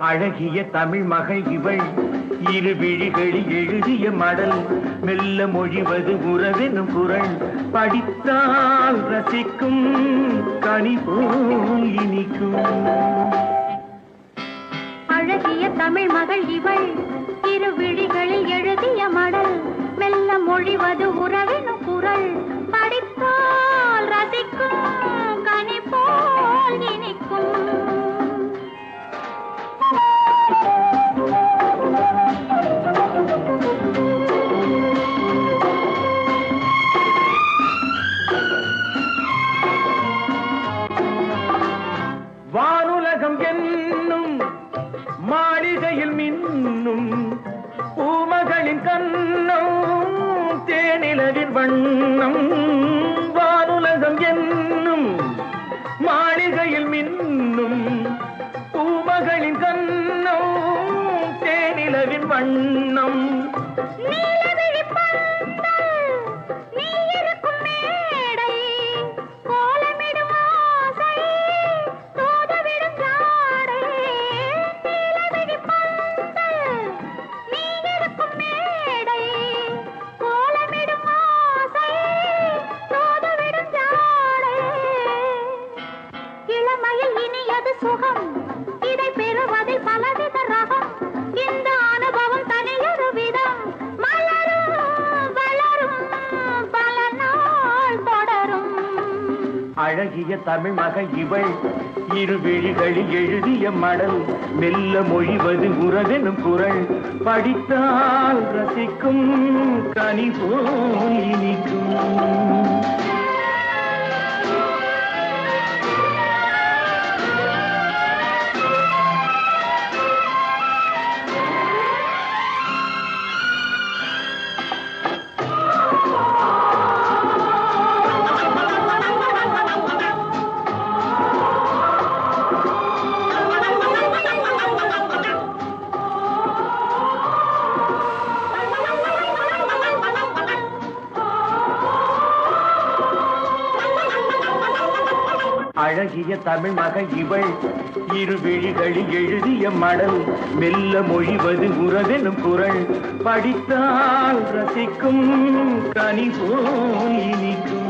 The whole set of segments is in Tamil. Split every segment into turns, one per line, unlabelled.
அழகிய தமிழ் மகள் இவள் இரு விழிகளில் எழுதிய மடல் மெல்ல மொழிவது உறவெனும் குரல் படித்தால் ரசிக்கும் கனி போல் இனிக்கும்.
அழகிய தமிழ் மகள் இவள் இரு விழிகளில் எழுதிய மடல் மெல்ல மொழிவது உறவெனும் குரல் படித்தால் ரசிக்கும் கனி போல் இனிக்கும்.
வானுலகம் என்னும் மாளிகையில் மின்னும் பூமகளின் கண்ணம் தேனிலவின் வண்ணம். வானுலகம் என்னும் மாளிகையில் மின்னும் பூமகளின் கண்ணம் தேனிலவின் வண்ணம்.
சுகம் இதை பெறுவதில் பலவித ரகம். இந்த அனுபவம் தனியொரு விதம் மலரும் வளரும் பல நாள் தொடரும்.
அழகிய தமிழ் மகள் இவள் இரு விழிகளில் எழுதிய மடல் மெல்ல மொழிவது உறவெனும் குரல் படித்தால் ரசிக்கும் கனி போல் இனிக்கும். அழகிய தமிழ் மகள் இவள் இரு விழிகளில் எழுதிய மடல் மெல்ல மொழிவது உறவெனும் குரல் படித்தால் ரசிக்கும் கனி போல் இனிக்கும்.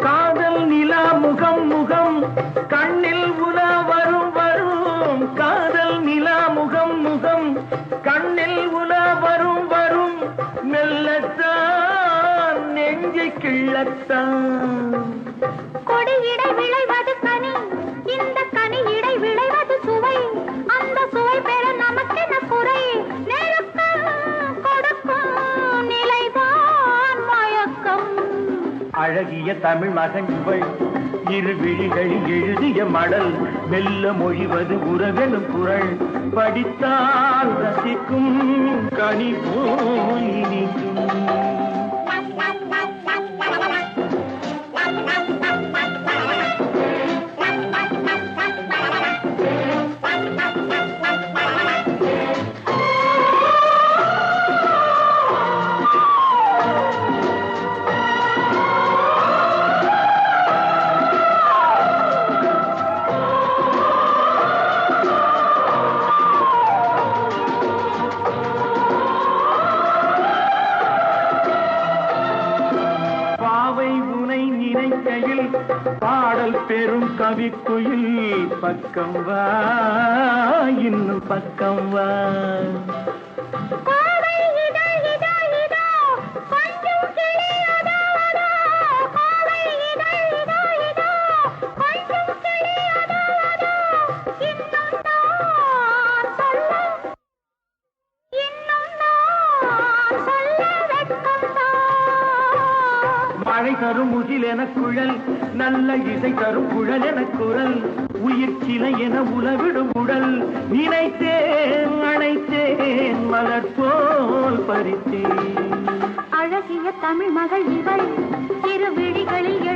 காதல் நிலா முகம் முகம் கண்ணில் உலா வரும் வரும். காதல் நிலா முகம் முகம் கண்ணில் உலா வரும் வரும். மெல்லத்தான் நெஞ்சை கிள்ளத்தான்.
கொடியிடை விளைவது கனி இந்த கனி இடை விளைவது சுவை. அந்த சுவை பெற நமக்கென குறை கொடுக்கும் நிலைதான் மயக்கம்.
அழகிய தமிழ் மகன் இவள் இரு விழிகளில் எழுதிய மடல் மெல்ல மொழிவது உறவெனும் குரல் படித்தால் ரசிக்கும் கனி போல் இனிக்கும். பாடல் பெரும் கவிக்குயில் பக்கம் வா இன்னும் பக்கம் வா. கோகில் என குழல் நல்ல இசை தரும் குழல் என குரல் உயிர் சிலை என உலவிடும் உடல் நினைத்தேன் அணைத்தேன் மலர் போல் பறித்தேன்
அழகிய தமிழ் மகள் இவள் இரு விழிகளில்